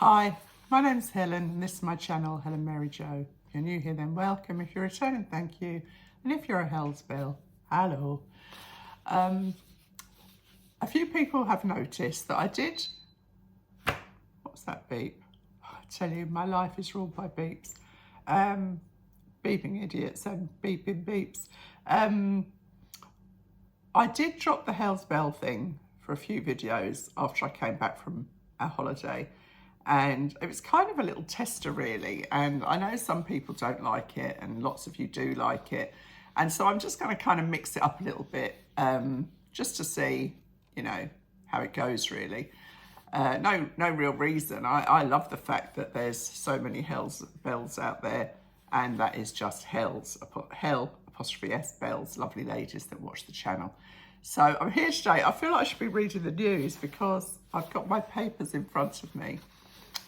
Hi, my name's Helen and this is my channel, Helen Mary Jo. If you're new here, then welcome. If you're returning, thank you. And if you're a Hellsbill, hello. A few people have noticed that I did... What's that beep? I tell you, my life is ruled by beeps. Beeping idiots and beeping beeps. I did drop the Hellsbell thing for a few videos after I came back from a holiday. And it was kind of a little tester really, and I know some people don't like it and lots of you do like it, and so I'm just going to kind of mix it up a little bit just to see, you know, how it goes really. No real reason. I love the fact that there's so many Hellsbells out there, and that is just hell apostrophe s bells, lovely ladies that watch the channel. So I'm here today. I feel like I should be reading the news because I've got my papers in front of me.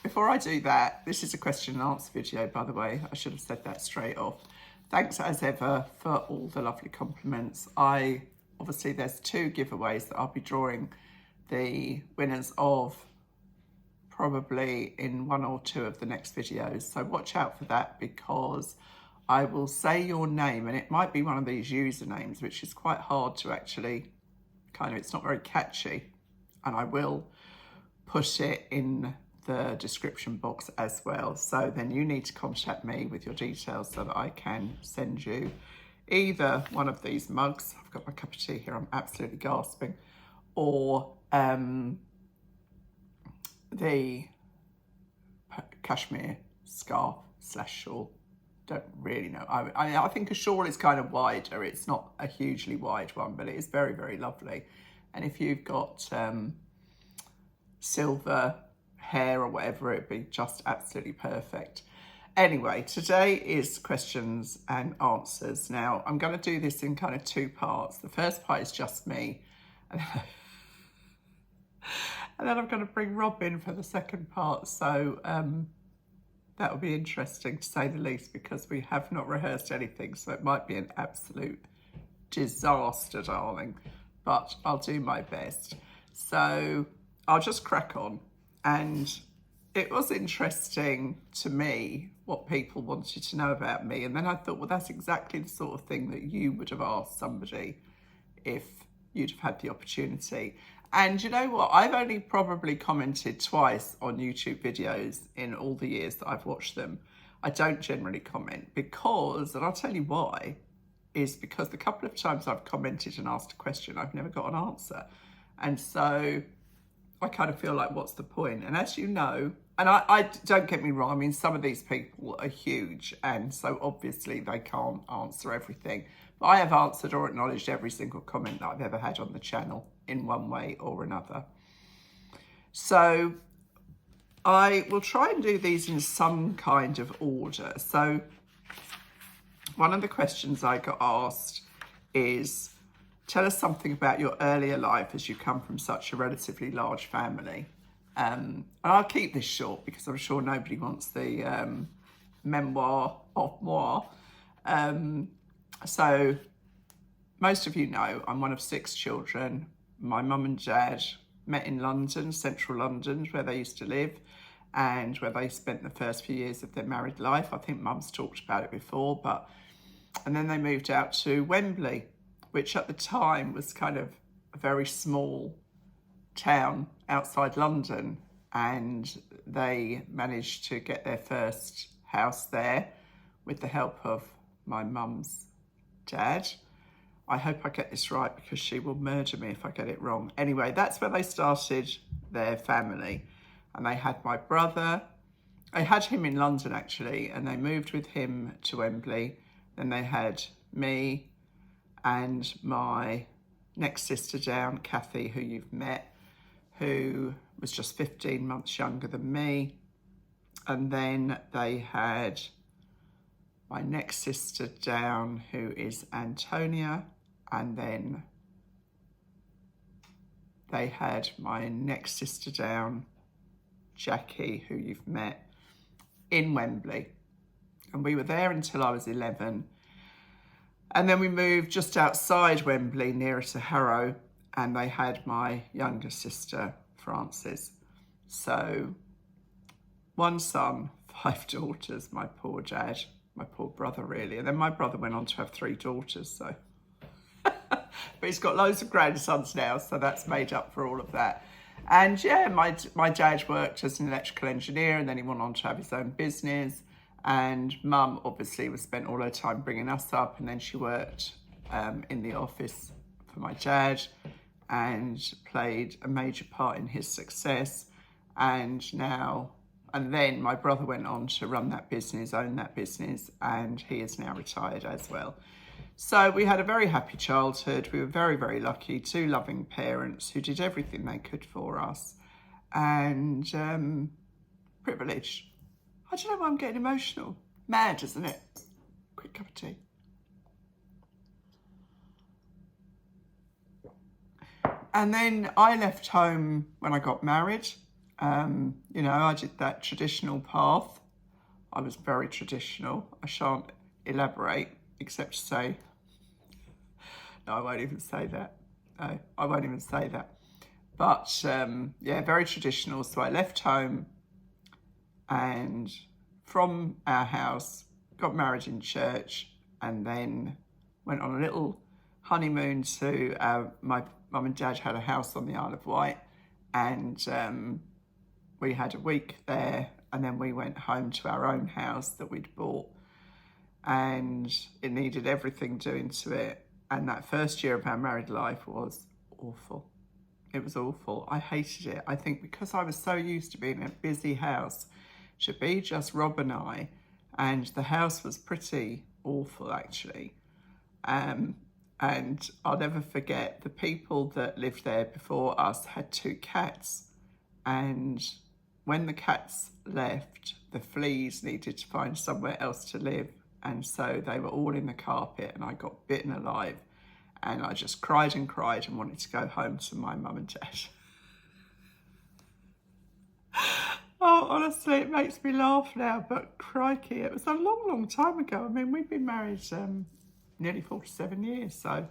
Before I do that, this is a question and answer video, by the way. I should have said that straight off. Thanks as ever for all the lovely compliments. Obviously there's 2 giveaways that I'll be drawing the winners of probably in 1 or 2 of the next videos. So watch out for that, because I will say your name and it might be one of these usernames, which is quite hard to actually it's not very catchy. And I will put it in the description box as well. So then you need to contact me with your details so that I can send you either one of these mugs. I've got my cup of tea here, I'm absolutely gasping, or the cashmere scarf / shawl. Don't really know. I think a shawl is kind of wider. It's not a hugely wide one, but it is very, very lovely. And if you've got silver hair or whatever, it'd be just absolutely perfect. Anyway, today is questions and answers. Now, I'm going to do this in kind of 2 parts. The first part is just me. And then I'm going to bring Rob in for the second part. So that will be interesting to say the least, because we have not rehearsed anything. So it might be an absolute disaster, darling. But I'll do my best. So I'll just crack on. And it was interesting to me what people wanted to know about me. And then I thought, well, that's exactly the sort of thing that you would have asked somebody if you'd have had the opportunity. And you know what? I've only probably commented twice on YouTube videos in all the years that I've watched them. I don't generally comment because, and I'll tell you why, is because the couple of times I've commented and asked a question, I've never got an answer. And so I kind of feel like, what's the point? And as you know, and I don't get me wrong, I mean, some of these people are huge, and so obviously they can't answer everything. But I have answered or acknowledged every single comment that I've ever had on the channel in one way or another. So I will try and do these in some kind of order. So one of the questions I got asked is, tell us something about your earlier life as you come from such a relatively large family. And I'll keep this short because I'm sure nobody wants the memoir of moi. So most of you know I'm one of 6 children. My mum and dad met in London, central London, where they used to live and where they spent the first few years of their married life. I think mum's talked about it before, and then they moved out to Wembley, which at the time was kind of a very small town outside London, and they managed to get their first house there with the help of my mum's dad. I hope I get this right because she will murder me if I get it wrong. Anyway, that's where they started their family, and they had my brother. I had him in London actually, and they moved with him to Wembley. Then they had me and my next sister down, Kathy, who you've met, who was just 15 months younger than me. And then they had my next sister down, who is Antonia. And then they had my next sister down, Jackie, who you've met, in Wembley. And we were there until I was 11. And then we moved just outside Wembley, nearer to Harrow, and they had my younger sister, Frances. So one son, 5 daughters, my poor dad, my poor brother really. And then my brother went on to have 3 daughters, so. But he's got loads of grandsons now, so that's made up for all of that. And yeah, my dad worked as an electrical engineer, and then he went on to have his own business. And mum obviously was spent all her time bringing us up, and then she worked in the office for my dad and played a major part in his success. And then my brother went on to run that business, own that business, and he is now retired as well. So we had a very happy childhood. We were very, very lucky, 2 loving parents who did everything they could for us, and privileged. I don't know why I'm getting emotional. Mad, isn't it? Quick cup of tea. And then I left home when I got married. You know, I did that traditional path. I was very traditional. I shan't elaborate except to say, no, I won't even say that. No, I won't even say that. But yeah, very traditional. So I left home and from our house, got married in church, and then went on a little honeymoon to my mum and dad had a house on the Isle of Wight, and we had a week there, and then we went home to our own house that we'd bought, and it needed everything doing to it. And that first year of our married life was awful. It was awful. I hated it. I think because I was so used to being in a busy house, to be just Rob and I, and the house was pretty awful actually. And I'll never forget, the people that lived there before us had 2 cats, and when the cats left, the fleas needed to find somewhere else to live, and so they were all in the carpet, and I got bitten alive, and I just cried and cried and wanted to go home to my mum and dad. Oh, honestly, it makes me laugh now, but crikey, it was a long, long time ago. I mean, we've been married nearly 47 years, so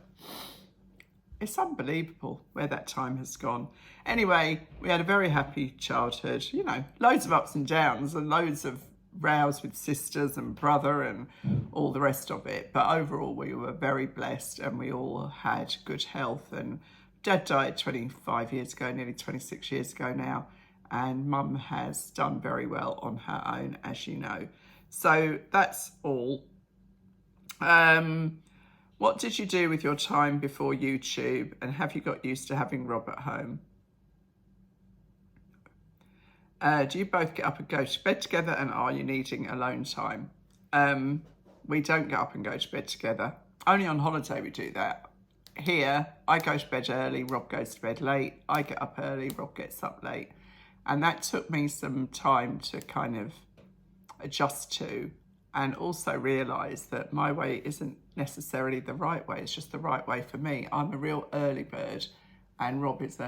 it's unbelievable where that time has gone. Anyway, we had a very happy childhood, you know, loads of ups and downs and loads of rows with sisters and brother and all the rest of it. But overall, we were very blessed, and we all had good health. And Dad died 25 years ago, nearly 26 years ago now. And Mum has done very well on her own, as you know. So that's all. What did you do with your time before YouTube, and have you got used to having Rob at home? Do you both get up and go to bed together, and are you needing alone time? We don't get up and go to bed together. Only on holiday we do that. Here, I go to bed early, Rob goes to bed late. I get up early, Rob gets up late. And that took me some time to kind of adjust to, and also realise that my way isn't necessarily the right way. It's just the right way for me. I'm a real early bird, and Rob is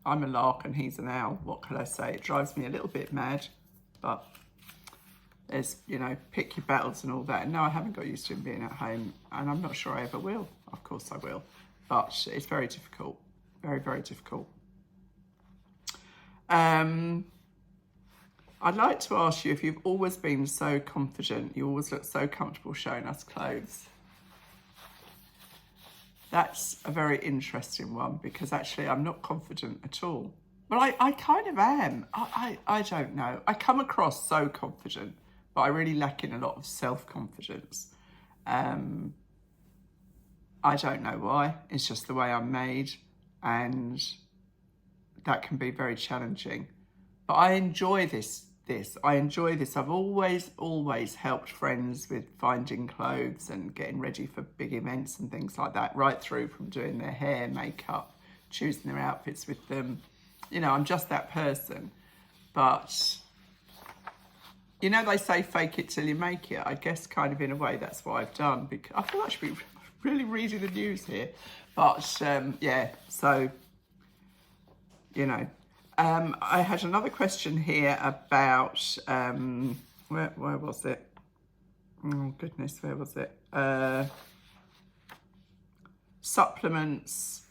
I'm a lark and he's an owl. What can I say? It drives me a little bit mad, but there's, you know, pick your battles and all that. And no, I haven't got used to him being at home, and I'm not sure I ever will. Of course I will, but it's very difficult. Very, very difficult. I'd like to ask you if you've always been so confident. You always look so comfortable showing us clothes. That's a very interesting one, because actually I'm not confident at all. Well, I kind of am. I don't know. I come across so confident, but I really lack in a lot of self-confidence. I don't know why. It's just the way I'm made, and that can be very challenging. But I enjoy this. I enjoy this. I've always helped friends with finding clothes and getting ready for big events and things like that, right through from doing their hair, makeup, choosing their outfits with them. You know, I'm just that person. But, you know, they say fake it till you make it. I guess kind of in a way that's what I've done, because I feel like I should be really reading the news here. But, yeah, so, you know. I had another question here about, where was it? Oh goodness, where was it? Supplements,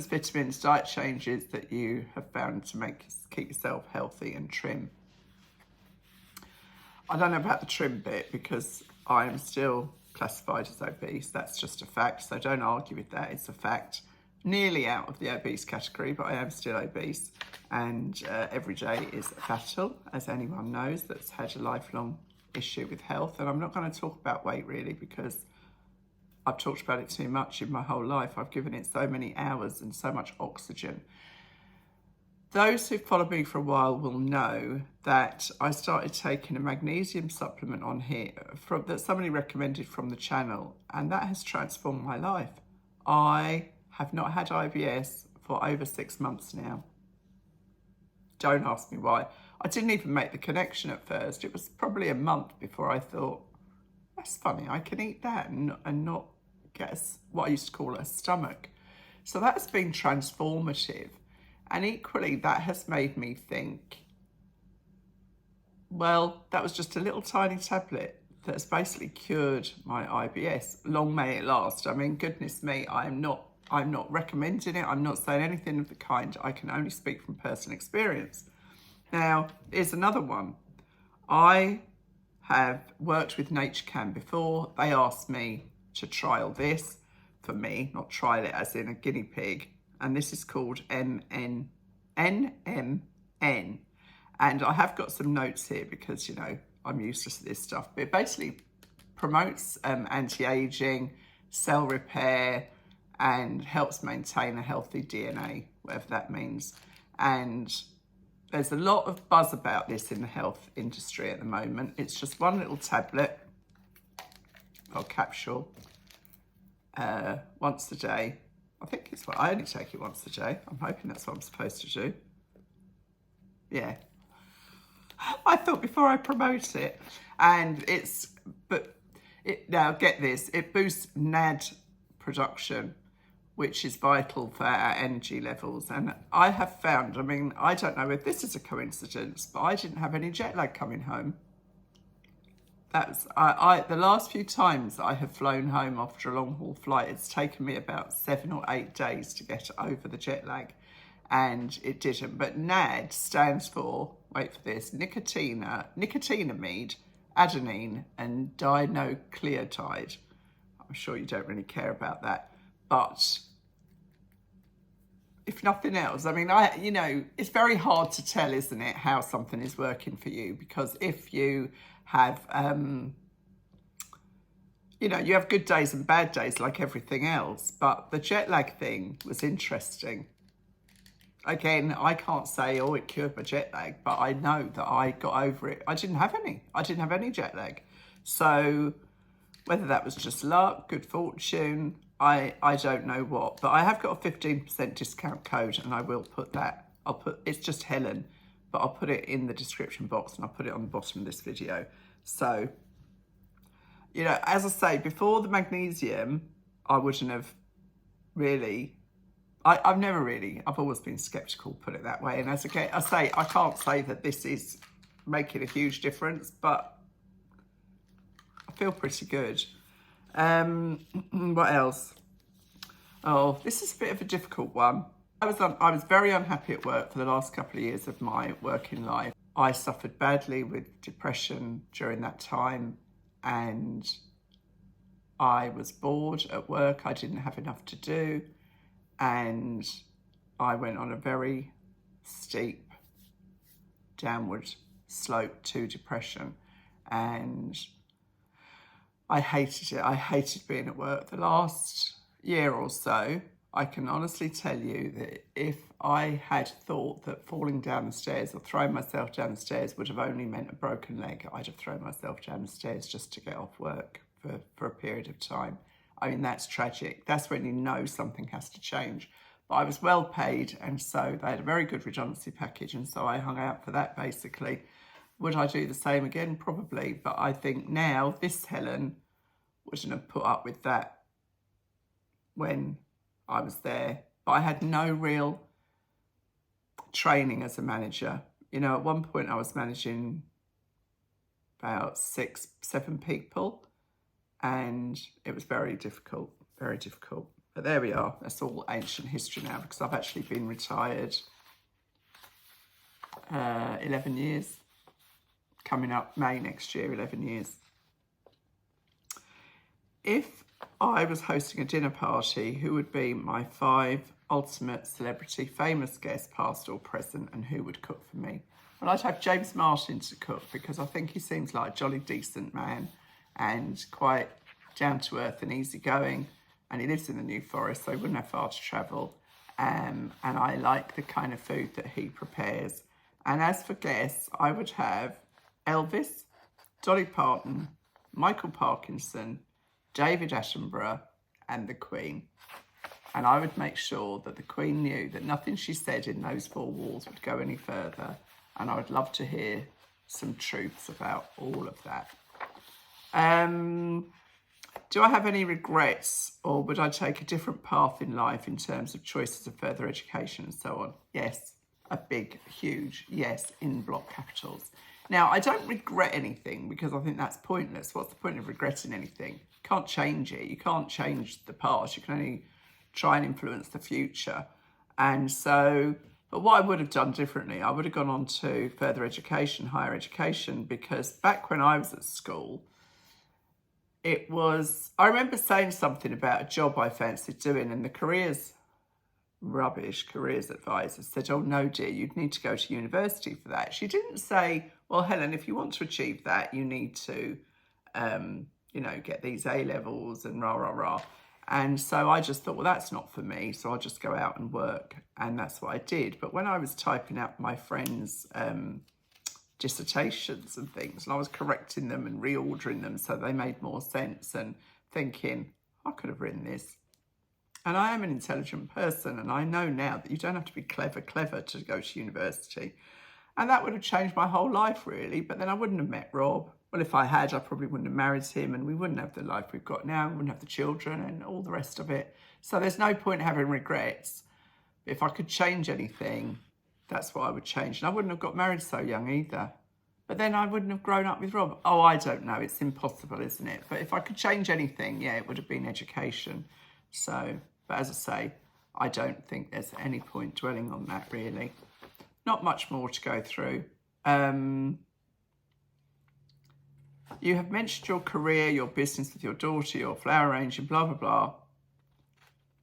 vitamins, diet changes that you have found to keep yourself healthy and trim. I don't know about the trim bit because I am still classified as obese. That's just a fact, so don't argue with that. It's a fact. Nearly out of the obese category, but I am still obese, and every day is a battle, as anyone knows that's had a lifelong issue with health. And I'm not going to talk about weight really because I've talked about it too much in my whole life. I've given it so many hours and so much oxygen. Those who've followed me for a while will know that I started taking a magnesium supplement on here that somebody recommended from the channel, and that has transformed my life. I have not had IBS for over 6 months now. Don't ask me why. I didn't even make the connection at first. It was probably a month before I thought, that's funny, I can eat that and not get what I used to call a stomach. So that's been transformative. And equally, that has made me think, well, that was just a little tiny tablet that's basically cured my IBS. Long may it last. I mean, goodness me, I'm not recommending it. I'm not saying anything of the kind. I can only speak from personal experience. Now, here's another one. I have worked with Naturecan before. They asked me to trial this for me, not trial it as in a guinea pig. And this is called NMN. And I have got some notes here because, you know, I'm useless at this stuff. But it basically promotes anti-aging, cell repair, and helps maintain a healthy DNA, whatever that means. And there's a lot of buzz about this in the health industry at the moment. It's just one little tablet or capsule once a day. I think it's what I only take it once a day. I'm hoping that's what I'm supposed to do. Yeah. I thought before I promote it, and now get this, it boosts NAD production, which is vital for our energy levels. And I have found, I mean, I don't know if this is a coincidence, but I didn't have any jet lag coming home. That's the last few times I have flown home after a long haul flight, it's taken me about 7 or 8 days to get over the jet lag, and it didn't. But NAD stands for, wait for this, nicotinamide, adenine, and dinucleotide. I'm sure you don't really care about that, but if nothing else, I mean, you know, it's very hard to tell, isn't it, how something is working for you? Because if you have, you know, you have good days and bad days like everything else, but the jet lag thing was interesting. Again, I can't say, oh, it cured my jet lag, but I know that I got over it. I didn't have any jet lag. So whether that was just luck, good fortune, I don't know what, but I have got a 15% discount code, and I will put that, it's just Helen, but I'll put it in the description box, and I'll put it on the bottom of this video. So, you know, as I say, before the magnesium, I wouldn't have really, I've always been skeptical, put it that way. And as I say, I can't say that this is making a huge difference, but I feel pretty good. What else? Oh, this is a bit of a difficult one. I was very unhappy at work for the last couple of years of my working life. I suffered badly with depression during that time, and I was bored at work. I didn't have enough to do, and I went on a very steep downward slope to depression, and I hated it. I hated being at work. The last year or so, I can honestly tell you that if I had thought that falling down the stairs or throwing myself down the stairs would have only meant a broken leg, I'd have thrown myself down the stairs just to get off work for a period of time. I mean, that's tragic. That's when you know something has to change. But I was well paid, and so they had a very good redundancy package, and so I hung out for that, basically. Would I do the same again? Probably. But I think now, this Helen wouldn't have put up with that when I was there. But I had no real training as a manager. You know, at one point I was managing about 6, 7 people, and it was very difficult, very difficult. But there we are. That's all ancient history now, because I've actually been retired 11 years. coming up May next year, 11 years. If I was hosting a dinner party, who would be my 5 ultimate celebrity famous guests, past or present, and who would cook for me? Well, I'd have James Martin to cook because I think he seems like a jolly decent man and quite down to earth and easygoing. And he lives in the New Forest, so he wouldn't have far to travel. And I like the kind of food that he prepares. And as for guests, I would have Elvis, Dolly Parton, Michael Parkinson, David Attenborough, and the Queen. And I would make sure that the Queen knew that nothing she said in those 4 walls would go any further. And I would love to hear some truths about all of that. Do I have any regrets, or would I take a different path in life in terms of choices of further education and so on? Yes, a big, huge yes in block capitals. Now, I don't regret anything because I think that's pointless. What's the point of regretting anything? You can't change it. You can't change the past. You can only try and influence the future. And so, but what I would have done differently, I would have gone on to further education, higher education, because back when I was at school, I remember saying something about a job I fancied doing, and the careers advisor said, oh no dear, you'd need to go to university for that. She didn't say, well, Helen, if you want to achieve that, you need to, get these A levels and rah, rah, rah. And so I just thought, well, that's not for me. So I'll just go out and work. And that's what I did. But when I was typing out my friends' dissertations and things, and I was correcting them and reordering them so they made more sense, and thinking, I could have written this. And I am an intelligent person, and I know now that you don't have to be clever to go to university. And that would have changed my whole life, really. But then I wouldn't have met Rob. Well, if I had, I probably wouldn't have married him, and we wouldn't have the life we've got now. We wouldn't have the children and all the rest of it. So there's no point having regrets. If I could change anything, that's what I would change. And I wouldn't have got married so young either. But then I wouldn't have grown up with Rob. Oh, I don't know. It's impossible, isn't it? But if I could change anything, yeah, it would have been education. So, but as I say, I don't think there's any point dwelling on that, really. Not much more to go through. You have mentioned your career, your business with your daughter, your flower arranging, blah, blah,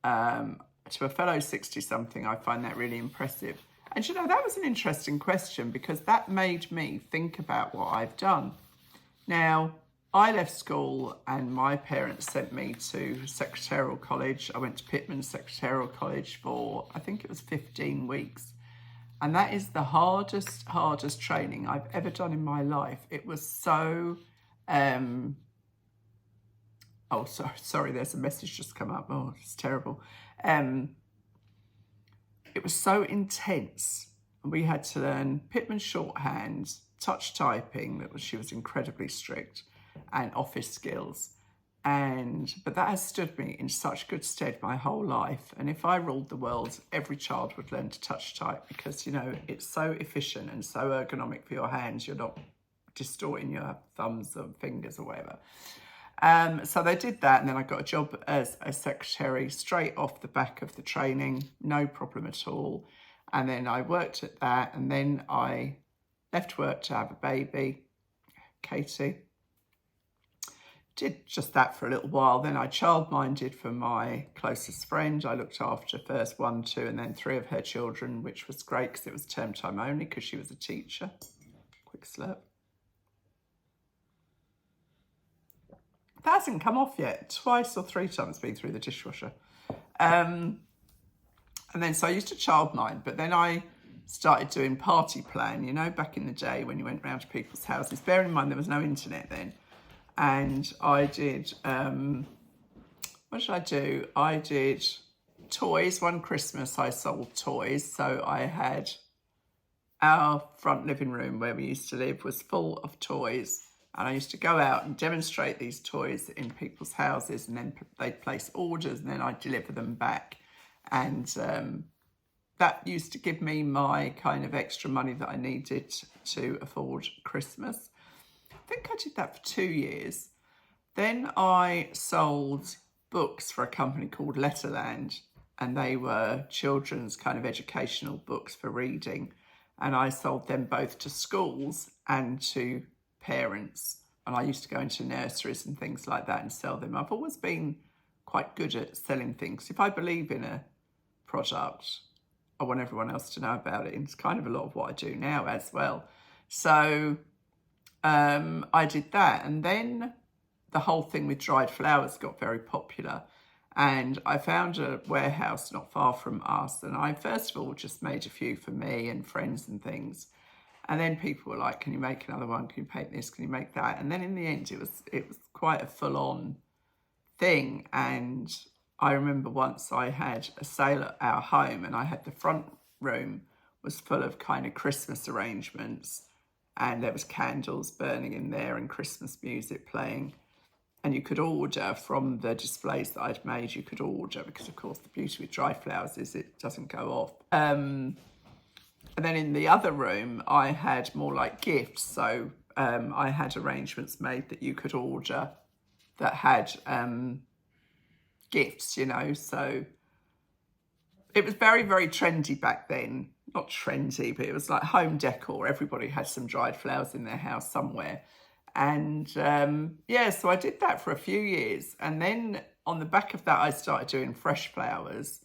blah. To a fellow 60-something, I find that really impressive. And that was an interesting question because that made me think about what I've done. Now, I left school and my parents sent me to secretarial college. I went to Pitman Secretarial College for, I think it was 15 weeks. And that is the hardest training I've ever done in my life. It was so, sorry, there's a message just come up. Oh, it's terrible. It was so intense. We had to learn Pitman shorthand, touch typing, she was incredibly strict, and office skills. But that has stood me in such good stead my whole life. And if I ruled the world, every child would learn to touch type because, it's so efficient and so ergonomic for your hands. You're not distorting your thumbs or fingers or whatever. So they did that, and then I got a job as a secretary straight off the back of the training, no problem at all. And then I worked at that, and then I left work to have a baby, Katie. Did just that for a little while. Then I childminded for my closest friend. I looked after first 1, 2, and then 3 of her children, which was great because it was term time only because she was a teacher. Quick slurp. That hasn't come off yet. 2 or 3 times been through the dishwasher. And then, so I used to childmind, but then I started doing party plan, back in the day when you went round to people's houses. Bearing in mind there was no internet then. And I did, what did I do? I did toys. One Christmas I sold toys. So I had our front living room where we used to live was full of toys. And I used to go out and demonstrate these toys in people's houses, and then they'd place orders and then I'd deliver them back. And that used to give me my kind of extra money that I needed to afford Christmas. I think I did that for 2 years. Then I sold books for a company called Letterland, and they were children's kind of educational books for reading. And I sold them both to schools and to parents, and I used to go into nurseries and things like that and sell them. I've always been quite good at selling things. If I believe in a product, I want everyone else to know about it. And it's kind of a lot of what I do now as well. So I did that. And then the whole thing with dried flowers got very popular. And I found a warehouse not far from us. And I, first of all, just made a few for me and friends and things. And then people were like, can you make another one? Can you paint this? Can you make that? And then in the end, it was quite a full-on thing. And I remember once I had a sale at our home, and I had the front room was full of kind of Christmas arrangements, and there was candles burning in there and Christmas music playing. And you could order from the displays that I'd made, you could order, because of course the beauty with dry flowers is it doesn't go off. And then in the other room, I had more like gifts. So I had arrangements made that you could order that had gifts, you know. So it was very, very trendy back then. Not trendy, but it was like home decor. Everybody had some dried flowers in their house somewhere. And yeah, so I did that for a few years. And then on the back of that, I started doing fresh flowers.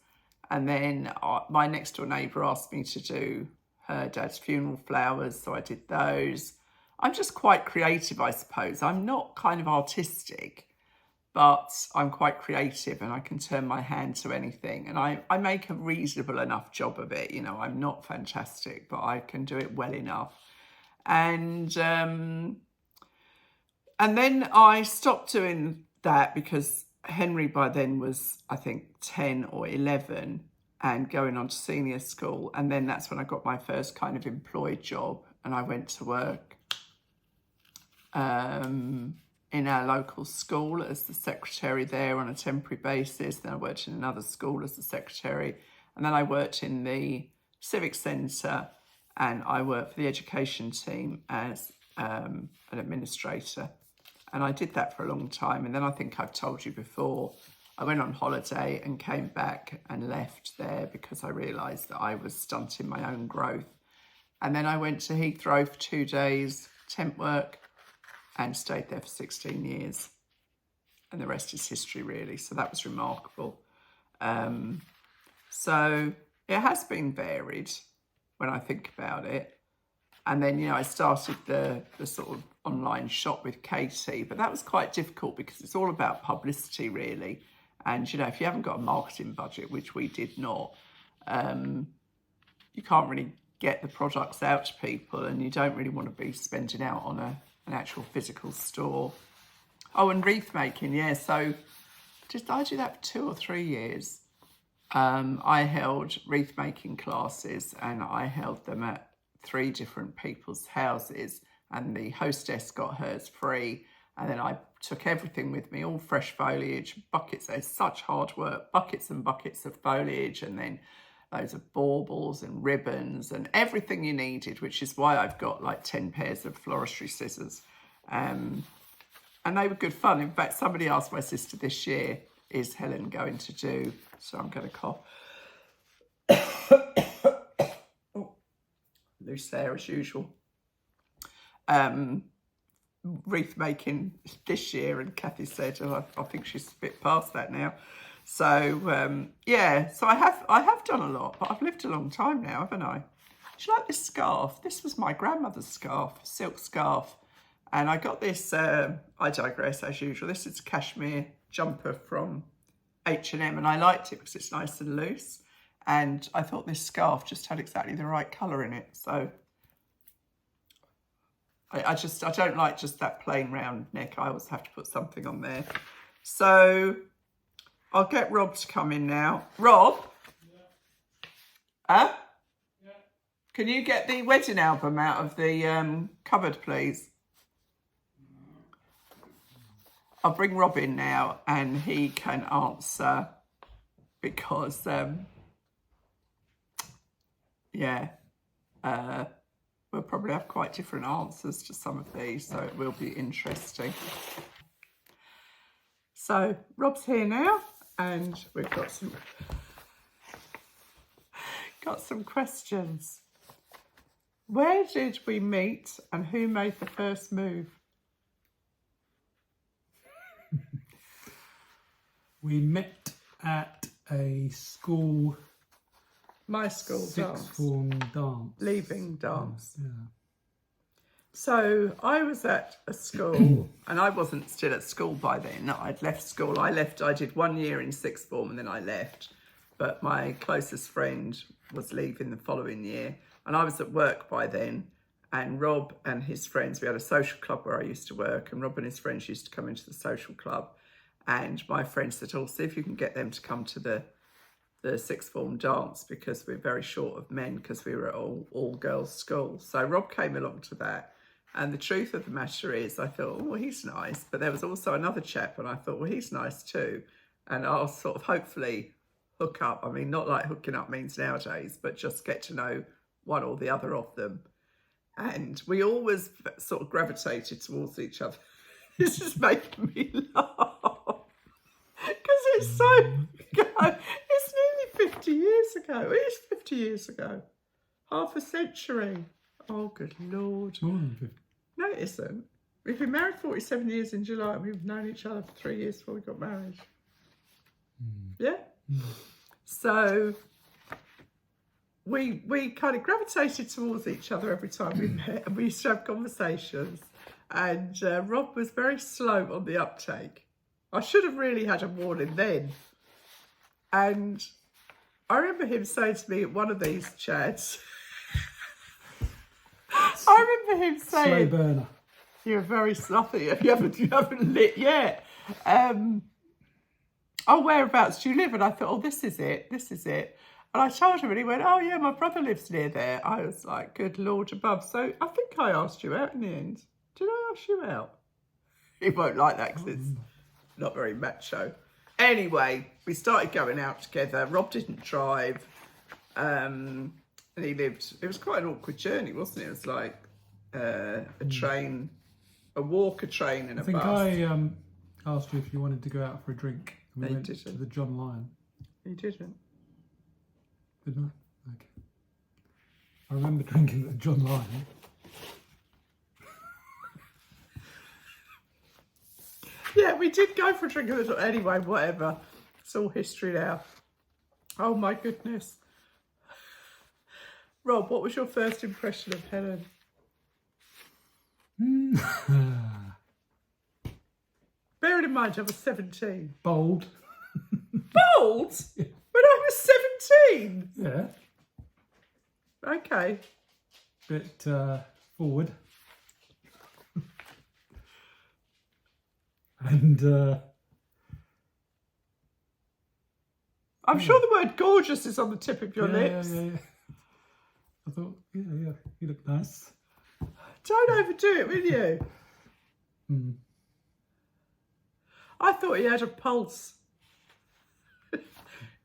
And then my next door neighbour asked me to do her dad's funeral flowers. So I did those. I'm just quite creative, I suppose. I'm not kind of artistic, but I'm quite creative and I can turn my hand to anything. And I make a reasonable enough job of it. You know, I'm not fantastic, but I can do it well enough. And then I stopped doing that because Henry by then was, I think, 10 or 11 and going on to senior school. And then that's when I got my first kind of employed job. And I went to work in our local school as the secretary there on a temporary basis. Then I worked in another school as the secretary. And then I worked in the civic centre and I worked for the education team as an administrator. And I did that for a long time. And then I think I've told you before, I went on holiday and came back and left there because I realised that I was stunting my own growth. And then I went to Heathrow for 2 days, temp work, and stayed there for 16 years. And the rest is history, really. So that was remarkable. So it has been varied when I think about it. And then, you know, I started the sort of online shop with Katie, but that was quite difficult because it's all about publicity, really. And, you know, if you haven't got a marketing budget, which we did not, you can't really get the products out to people, and you don't really want to be spending out on an actual physical store. Oh, and wreath making, yeah. So I do that for 2 or 3 years. I held wreath making classes and I held them at 3 different people's houses, and the hostess got hers free. And then I took everything with me, all fresh foliage, buckets. There's such hard work, buckets and buckets of foliage, and then loads of baubles and ribbons and everything you needed, which is why I've got like 10 pairs of floristry scissors. And they were good fun. In fact, somebody asked my sister this year, is Helen going to do, so I'm going to cough. Loose there as usual. Wreath making this year, and Kathy said, oh, I think she's a bit past that now. So yeah, so I have done a lot, but I've lived a long time now, haven't I? Do you like this scarf? This was my grandmother's scarf, silk scarf, and I got this. I digress as usual. This is a cashmere jumper from H&M, and I liked it because it's nice and loose. And I thought this scarf just had exactly the right colour in it. So I don't like just that plain round neck. I always have to put something on there. So I'll get Rob to come in now. Rob? Yeah. Huh? Yeah. Can you get the wedding album out of the cupboard, please? I'll bring Rob in now and he can answer because... yeah, we'll probably have quite different answers to some of these, so it will be interesting. So Rob's here now, and we've got some questions. Where did we meet and who made the first move? We met at a school. My school dance. Sixth form dance. Leaving dance. Yeah. So I was at a school and I wasn't still at school by then. I'd left school. I did 1 year in sixth form and then I left. But my closest friend was leaving the following year. And I was at work by then. And Rob and his friends, we had a social club where I used to work. And Rob and his friends used to come into the social club. And my friend said, oh, see if you can get them to come to the sixth form dance because we're very short of men because we were at all girls school. So Rob came along to that. And the truth of the matter is I thought, oh, well, he's nice. But there was also another chap and I thought, well, he's nice too. And I'll sort of hopefully hook up. I mean, not like hooking up means nowadays, but just get to know one or the other of them. And we always sort of gravitated towards each other. This is making me laugh. Because it's so ago. It's nearly 50 years ago. It is 50 years ago. Half a century. Oh, good Lord. More than 50. No, it isn't. We've been married 47 years in July and we've known each other for 3 years before we got married. Yeah? So we kind of gravitated towards each other every time we met and we used to have conversations. And Rob was very slow on the uptake. I should have really had a warning then. And I remember him saying to me at one of these chats, I remember him saying, slow burner. You're very sloppy. You haven't lit yet. Oh, whereabouts do you live? And I thought, oh, this is it. And I told him and he went, oh yeah, my brother lives near there. I was like, good Lord above. So I think I asked you out in the end. Did I ask you out? He won't like that because it's not very macho. Anyway, we started going out together. Rob didn't drive. And he lived, it was quite an awkward journey, wasn't it? It was like a train, a walk, a train and a bus. I think I asked you if you wanted to go out for a drink. And we went didn't. to the John Lyon. You didn't. Didn't I? Okay. I remember drinking at John Lyon. Yeah, we did go for a drink. Anyway, whatever. It's all history now. Oh my goodness. Rob, what was your first impression of Helen? Bearing in mind I was 17. Bold. Bold? When I was 17? Yeah. Okay. Bit forward. And I'm sure the word gorgeous is on the tip of your lips. Yeah. I thought, yeah, you look nice. Don't overdo it, will you? I thought he had a pulse.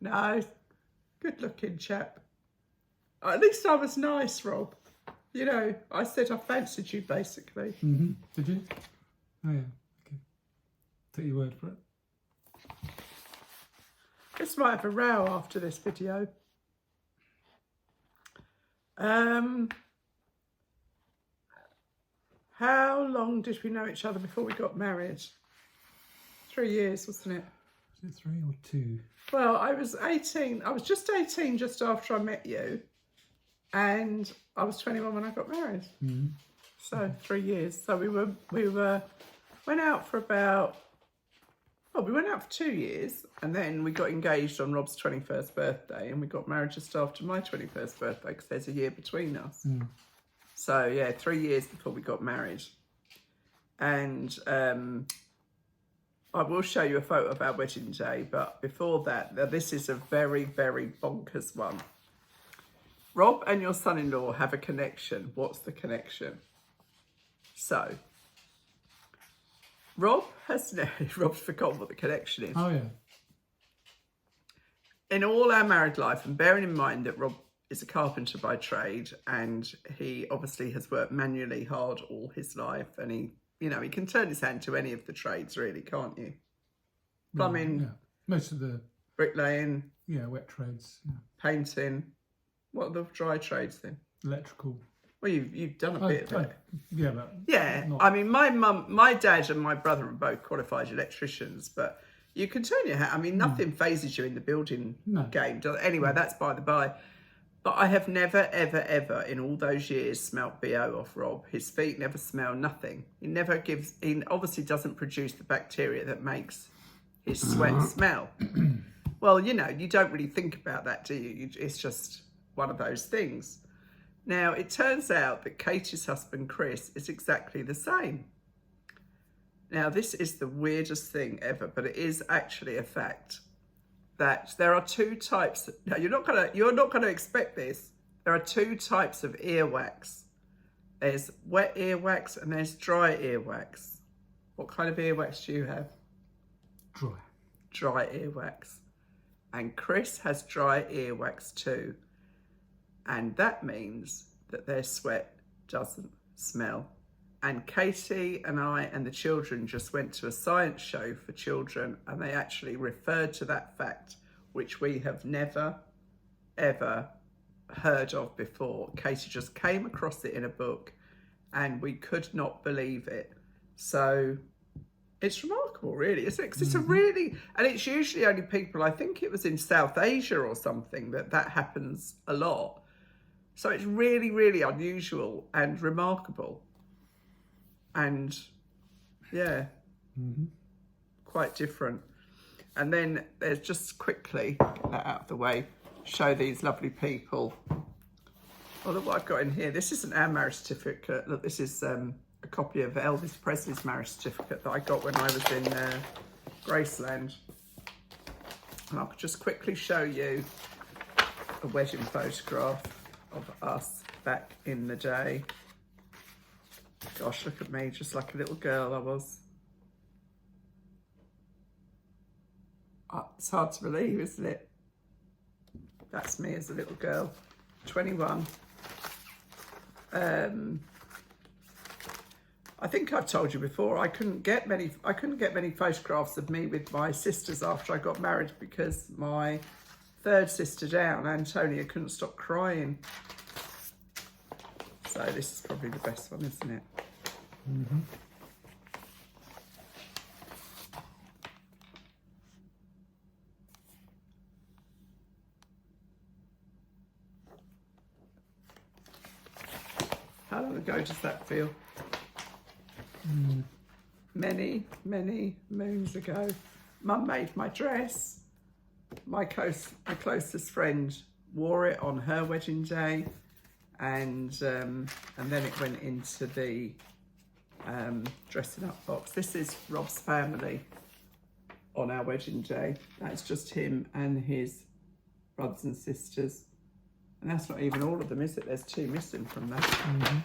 No, good looking chap. At least I was nice, Rob. You know, I said I fancied you basically. Did you? Oh yeah, okay. Take your word for it. This might have a row after this video. How long did we know each other before we got married? 3 years, wasn't it? Was it 3 or 2? Well, I was 18. I was just 18 just after I met you. And I was 21 when I got married. So 3 years. So we went out for about, we went out for 2 years. And then we got engaged on Rob's 21st birthday. And we got married just after my 21st birthday because there's a year between us. So yeah, 3 years before we got married. And I will show you a photo of our wedding day, but before that, this is a very, very bonkers one. Rob and your son-in-law have a connection. What's the connection? So, Rob's forgotten what the connection is. Oh, yeah. In all our married life, and bearing in mind that Rob is a carpenter by trade, and he obviously has worked manually hard all his life, and he can turn his hand to any of the trades, really, can't you? Plumbing, yeah. Most of the bricklaying, wet trades, painting. What are the dry trades then? electrical. Well, you've done a bit of it. Yeah, but Yeah, not- I mean, my dad and my brother are both qualified electricians, but you can turn your hat. I mean, nothing phases you in the building game. Anyway, that's by the by. But I have never, ever, ever in all those years smelt BO off Rob. His feet never smell nothing. He obviously doesn't produce the bacteria that makes his sweat smell. Well, you know, you don't really think about that, do you? It's just one of those things. Now, it turns out that Katie's husband, Chris, is exactly the same. Now, this is the weirdest thing ever, but it is actually a fact that there are two types. Now, you're not gonna expect this. There are two types of earwax. There's wet earwax and there's dry earwax. What kind of earwax do you have? Dry. Dry earwax. And Chris has dry earwax too. And that means that their sweat doesn't smell. And Katie and I and the children just went to a science show for children, and they actually referred to that fact, which we have never, ever heard of before. Katie just came across it in a book, and we could not believe it. So it's remarkable, really, isn't it? Because it's a really, and it's usually only people, I think it was in South Asia or something, that happens a lot. So it's really, really unusual and remarkable. And yeah, quite different. And then there's just quickly, get that out of the way, show these lovely people. Oh, look what I've got in here. This isn't our marriage certificate. Look, this is a copy of Elvis Presley's marriage certificate that I got when I was in Graceland. And I'll just quickly show you a wedding photograph of us back in the day. Gosh, look at me, just like a little girl I was. It's hard to believe, isn't it? That's me as a little girl, 21. I think I've told you before, I couldn't get many photographs of me with my sisters after I got married because my third sister down, Antonia, couldn't stop crying. So this is probably the best one, isn't it? Mm-hmm. How long ago does that feel? Many, many moons ago. Mum made my dress. My closest friend wore it on her wedding day, and then it went into the dressing up box. This is Rob's family on our wedding day. That's just him and his brothers and sisters. And that's not even all of them, is it? There's two missing from that. Mm-hmm.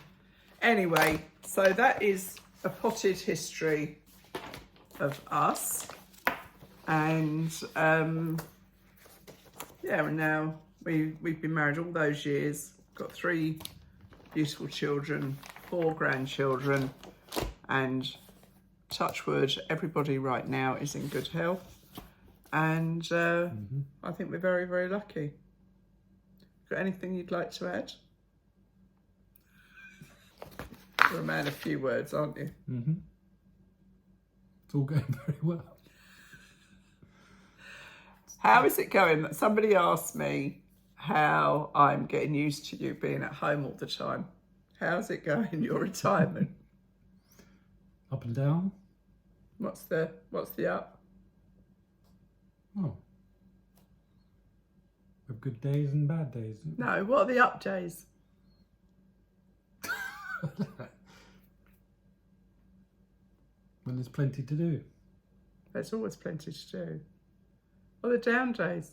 Anyway, so that is a potted history of us. And yeah, and now we've been married all those years, got 3 beautiful children, 4 grandchildren, and touch wood, everybody right now is in good health. And I think we're very, very lucky. Got anything you'd like to add? You're a man of few words, aren't you? Mm-hmm. It's all going very well. How is it going? Somebody asked me how I'm getting used to you being at home all the time. How's it going, your retirement? Up and down. What's the up? Oh. We have good days and bad days. No, what are the up days? When there's plenty to do. There's always plenty to do. What are the down days?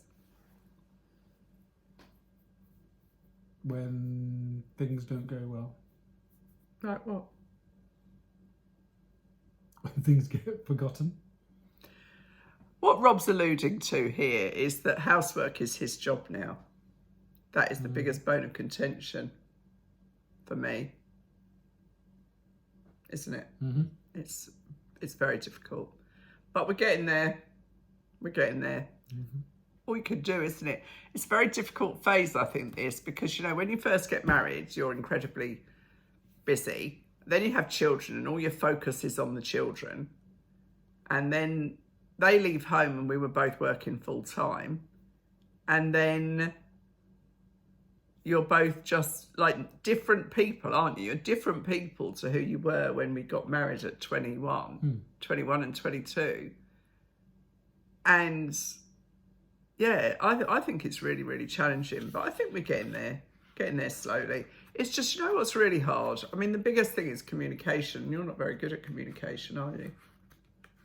When things don't go well. Like what? When things get forgotten. What Rob's alluding to here is that housework is his job now. That is the biggest bone of contention for me, isn't it? Mm-hmm. It's very difficult, but we're getting there. We're getting there. Mm-hmm. All you can do, isn't it? It's a very difficult phase, I think, this, because, you know, when you first get married, you're incredibly busy. Then you have children and all your focus is on the children. And then they leave home and we were both working full time. And then you're both just like different people, aren't you? You're different people to who you were when we got married at 21 and 22. And yeah, I think it's really, really challenging, but I think we're getting there slowly. It's just, you know what's really hard? I mean, the biggest thing is communication. You're not very good at communication, are you?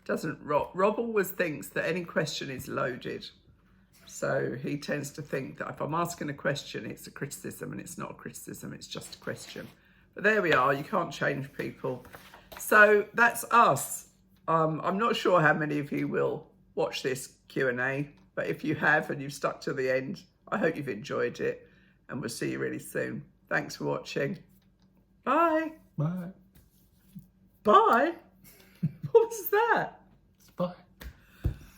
Doesn't Rob? Rob always thinks that any question is loaded. So he tends to think that if I'm asking a question, it's a criticism, and it's not a criticism, it's just a question. But there we are, you can't change people. So that's us. I'm not sure how many of you will watch this Q&A, but if you have and you've stuck to the end, I hope you've enjoyed it, and we'll see you really soon. Thanks for watching. Bye. Bye. Bye? What was that?